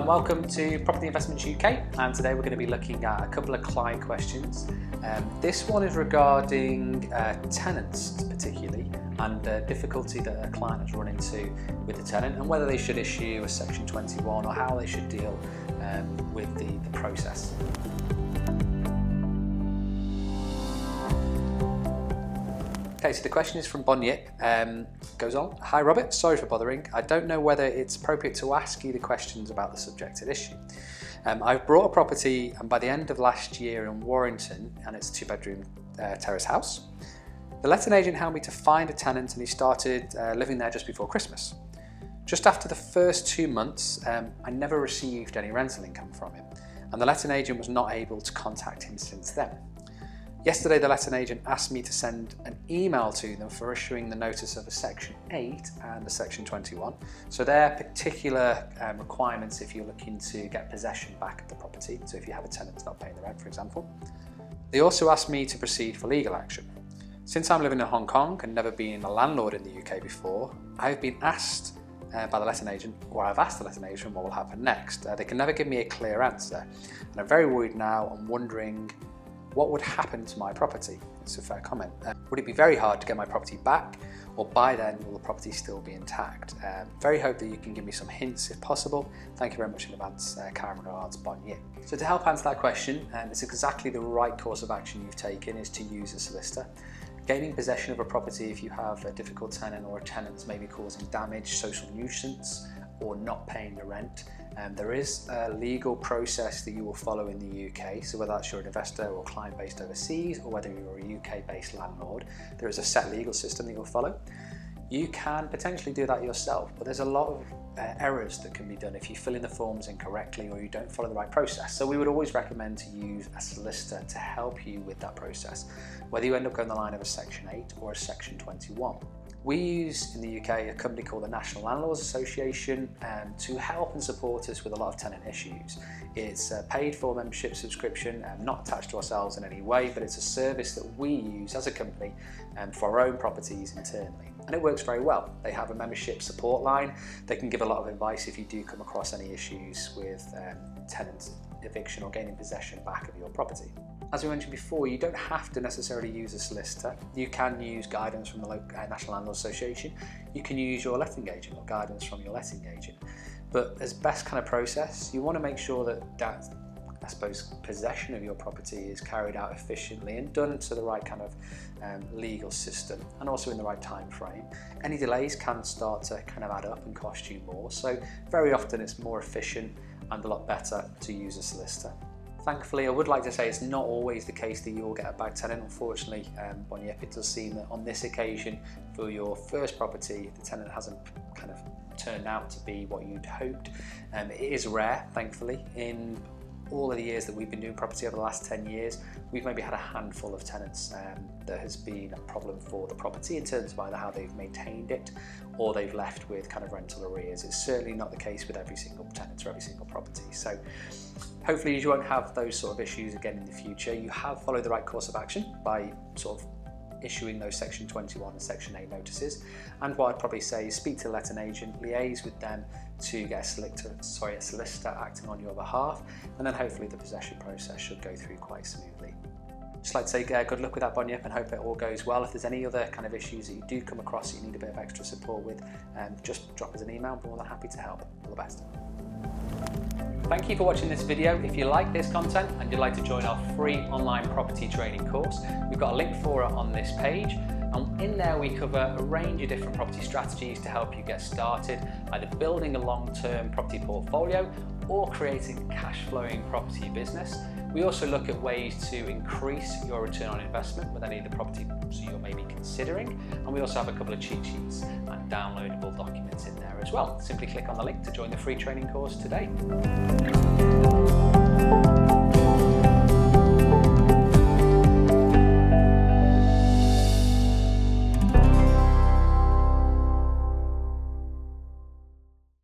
and welcome to Property Investments UK, and today we're going to be looking at a couple of client questions. This one is regarding tenants particularly, and the difficulty that a client has run into with the tenant and whether they should issue a Section 21 or how they should deal with the process. Okay, so the question is from Bonyip. Goes on. Hi Robert, sorry for bothering. I don't know whether it's appropriate to ask you the questions about the subjected issue. I've bought a property and by the end of last year in Warrington, and it's a 2-bedroom terrace house. The letting agent helped me to find a tenant and he started living there just before Christmas. Just after the first 2 months, I never received any rental income from him, and the letting agent was not able to contact him since then. Yesterday, the letting agent asked me to send an email to them for issuing the notice of a Section 8 and a Section 21. So they're particular requirements if you're looking to get possession back of the property. So if you have a tenant that's not paying the rent, for example. They also asked me to proceed for legal action. Since I'm living in Hong Kong and never been a landlord in the UK before, I've been asked by the letting agent, or I've asked the letting agent what will happen next. They can never give me a clear answer. And I'm very worried now and wondering what would happen to my property. It's a fair comment. Would it be very hard to get my property back, or by then will the property still be intact? Very hope that you can give me some hints if possible. Thank you very much in advance, Karen regards, Bonyip. So to help answer that question, it's exactly the right course of action you've taken is to use a solicitor. Gaining possession of a property if you have a difficult tenant or a tenant that's maybe causing damage, social nuisance, or not paying the rent. There is a legal process that you will follow in the UK, so whether that's you're an investor or client based overseas, or whether you're a UK based landlord, there is a set legal system that you'll follow. You can potentially do that yourself, but there's a lot of errors that can be done if you fill in the forms incorrectly or you don't follow the right process. So we would always recommend to use a solicitor to help you with that process, whether you end up going the line of a Section 8 or a Section 21. We use in the UK a company called the National Landlords Association to help and support us with a lot of tenant issues. It's a paid for membership subscription, not attached to ourselves in any way, but it's a service that we use as a company for our own properties internally. And it works very well. They have a membership support line. They can give a lot of advice if you do come across any issues with tenant eviction or gaining possession back of your property. As we mentioned before, you don't have to necessarily use a solicitor. You can use guidance from the local National Landlords Association. You can use your letting agent or guidance from your letting agent. But as best kind of process, you want to make sure that I suppose, possession of your property is carried out efficiently and done to the right kind of legal system, and also in the right time frame. Any delays can start to kind of add up and cost you more. So very often it's more efficient and a lot better to use a solicitor. Thankfully, I would like to say it's not always the case that you will get a bad tenant. Unfortunately, Bonyip, it does seem that on this occasion, for your first property, the tenant hasn't kind of turned out to be what you'd hoped. It is rare, thankfully. In all of the years that we've been doing property over the last 10 years, we've maybe had a handful of tenants that has been a problem for the property in terms of either how they've maintained it or they've left with kind of rental arrears. It's certainly not the case with every single tenant or every single property. So hopefully you won't have those sort of issues again in the future. You have followed the right course of action by sort of issuing those Section 21 and Section 8 notices. And what I'd probably say is speak to the letting agent, liaise with them to get a solicitor acting on your behalf, and then hopefully the possession process should go through quite smoothly. Just like to say good luck with that, Bonyip, and hope it all goes well. If there's any other kind of issues that you do come across that you need a bit of extra support with, just drop us an email. We're more than happy to help. All the best. Thank you for watching this video. If you like this content and you'd like to join our free online property training course, we've got a link for it on this page. And in there we cover a range of different property strategies to help you get started, either building a long-term property portfolio or creating a cash-flowing property business. We also look at ways to increase your return on investment with any of the properties you're maybe considering. And we also have a couple of cheat sheets and downloadable documents in there as well. Simply click on the link to join the free training course today.